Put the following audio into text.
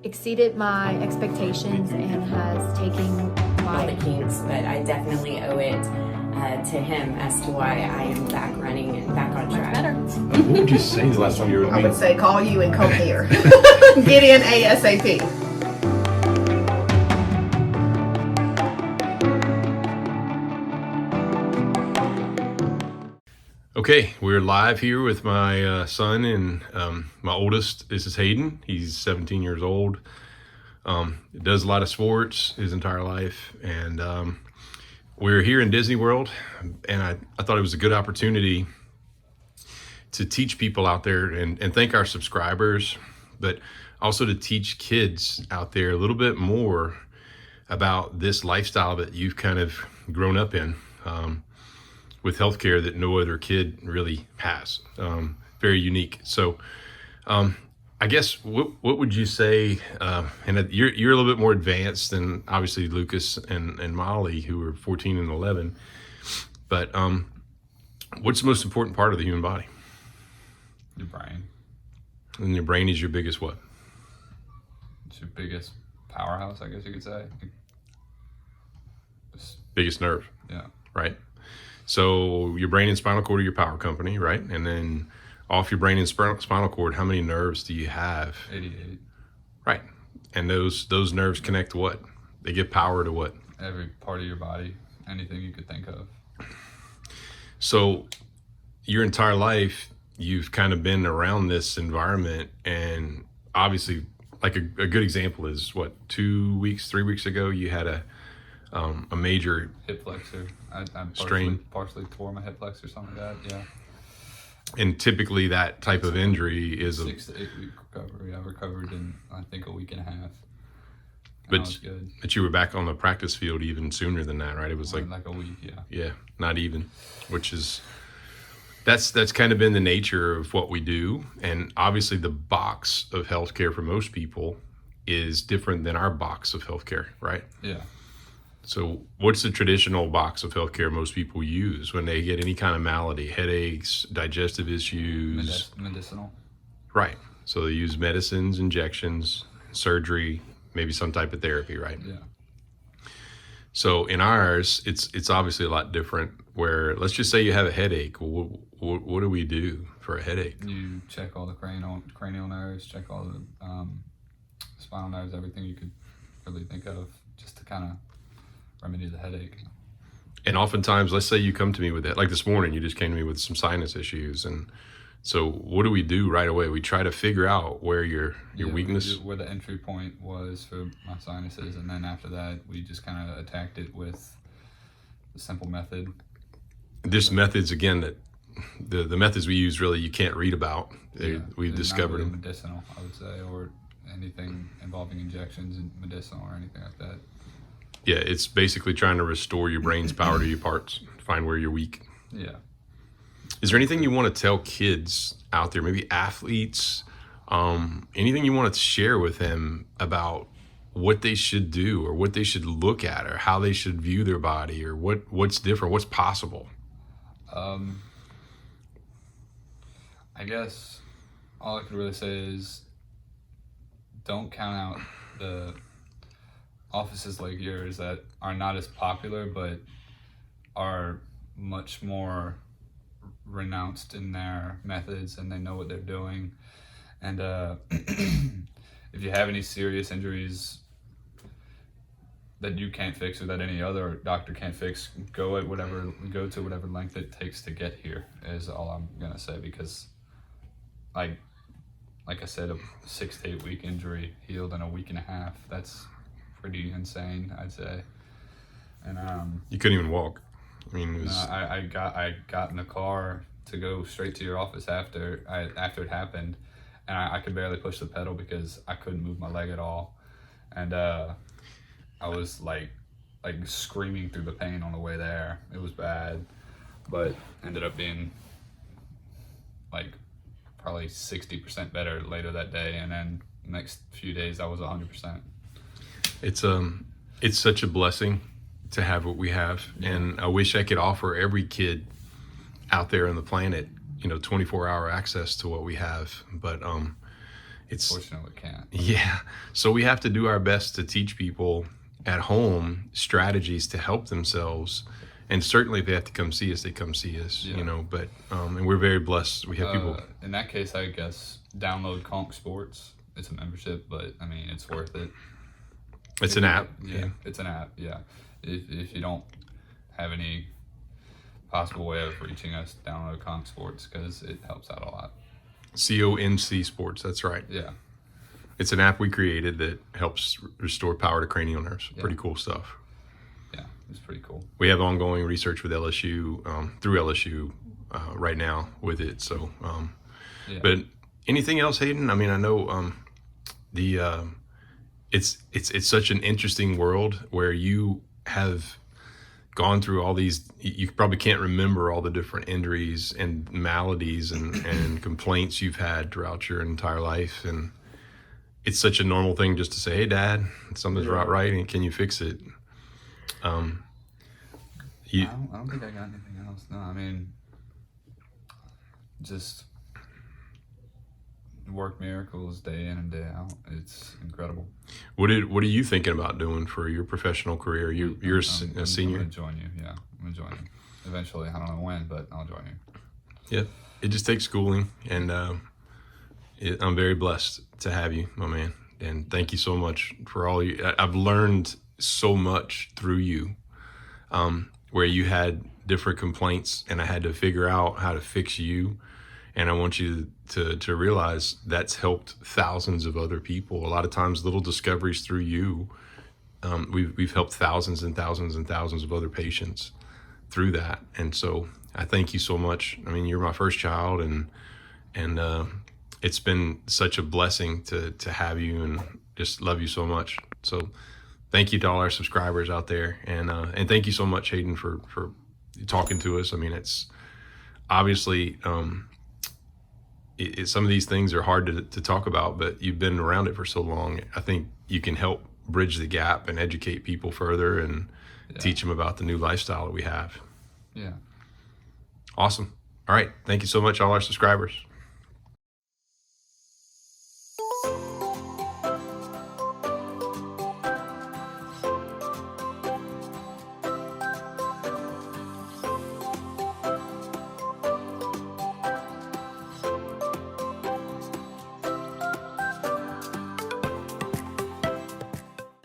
exceeded my expectations and has taken all the my kinks, but I definitely owe it to him as to why I am back running and back on track. better. What would you say the last time you were? I would say call you and come here. Get in ASAP. Okay, we're live here with my son and my oldest. This is Hayden. He's 17 years old. Does a lot of sports his entire life, and we're here in Disney World, and I thought it was a good opportunity to teach people out there and thank our subscribers, but also to teach kids out there a little bit more about this lifestyle that you've kind of grown up in. With healthcare that no other kid really has. Very unique. So I guess what would you say, and you're a little bit more advanced than obviously Lucas and Molly, who are 14 and 11, but what's the most important part of the human body? Your brain. And your brain is your biggest what? It's your biggest powerhouse, I guess you could say. Biggest nerve. Yeah. Right? So your brain and spinal cord are your power company, right? And then off your brain and spinal cord, how many nerves do you have? 88. Right. And those nerves connect to what? They give power to what? Every part of your body, anything you could think of. So your entire life, you've kind of been around this environment, and obviously, like a good example is what, 3 weeks ago, you had a major hip flexor. I strain. Partially tore my hip flexor, something like that. Yeah. And typically, that type of injury is 6 to 8 week recovery. I recovered in I think a week and a half. And but I was good. But you were back on the practice field even sooner than that, right? It was like a week. Yeah. Yeah, not even, which is that's kind of been the nature of what we do, and obviously the box of healthcare for most people is different than our box of healthcare, right? Yeah. So what's the traditional box of healthcare most people use when they get any kind of malady, headaches, digestive issues? Medicinal. Right. So they use medicines, injections, surgery, maybe some type of therapy, right? Yeah. So in ours, it's obviously a lot different, where let's just say you have a headache. What do we do for a headache? You check all the cranial nerves, check all the spinal nerves, everything you could really think of, just to kind of remedy the headache. And oftentimes, let's say you come to me with that, like this morning, you just came to me with some sinus issues, and so what do we do right away? We try to figure out where your weakness, where the entry point was for my sinuses, and then after that, we just kind of attacked it with the simple method. There's methods again that the methods we use really you can't read about. We've discovered them. Medicinal, I would say, or anything involving injections and medicinal or anything like that. Yeah, it's basically trying to restore your brain's power to your parts, find where you're weak. Yeah. Is there anything you want to tell kids out there, maybe athletes, anything you want to share with them about what they should do or what they should look at or how they should view their body or what's different, what's possible? I guess all I could really say is don't count out the offices like yours that are not as popular but are much more renounced in their methods, and they know what they're doing. And if you have any serious injuries that you can't fix or that any other doctor can't fix, go to whatever length it takes to get here, is all I'm gonna say, because like I said, a 6 to 8 week injury healed in a week and a half. That's pretty insane, I'd say. And You couldn't even walk. I mean, it was... I got in the car to go straight to your office after it happened, and I could barely push the pedal because I couldn't move my leg at all, and I was like screaming through the pain on the way there. It was bad, but ended up being like probably 60% better later that day, and then the next few days I was 100%. It's such a blessing to have what we have, and I wish I could offer every kid out there on the planet, 24-hour access to what we have, but it's Fortunately, can't. yeah. So we have to do our best to teach people at home strategies to help themselves. And certainly if they have to come see us, they come see us, Yeah. you know, but, and we're very blessed. We have people. In that case, I guess download CONC Sports. It's a membership, but I mean, it's worth it. It's an app. Yeah, it's an app. Yeah. If you don't have any possible way of reaching us, download CONC Sports because it helps out a lot. CONC Sports. That's right. Yeah. It's an app we created that helps restore power to cranial nerves. Yeah. Pretty cool stuff. Yeah, it's pretty cool. We have ongoing research with LSU, through LSU right now with it. So, Yeah. but anything else, Hayden? I mean, I know it's such an interesting world where you have gone through all these. You probably can't remember all the different injuries and maladies and complaints you've had throughout your entire life, and it's such a normal thing just to say, "Hey, Dad, something's not right, and can you fix it?" I don't think I got anything else. No, I mean, just work miracles day in and day out. It's incredible. What are you thinking about doing for your professional career? You're a I'm senior. gonna join you. Yeah, I'm gonna join you. Eventually, I don't know when, but I'll join you. Yeah, it just takes schooling, and I'm very blessed to have you, my man. And thank you so much for all you. I've learned so much through you, where you had different complaints, and I had to figure out how to fix you. And I want you to realize that's helped thousands of other people. A lot of times, little discoveries through you. We've helped thousands and thousands and thousands of other patients through that. And so I thank you so much. I mean, you're my first child, and it's been such a blessing to have you, and just love you so much. So thank you to all our subscribers out there, and thank you so much, Hayden, for talking to us. I mean, it's obviously some of these things are hard to talk about, but you've been around it for so long. I think you can help bridge the gap and educate people further, and teach them about the new lifestyle that we have. Yeah. Awesome. All right. Thank you so much, all our subscribers.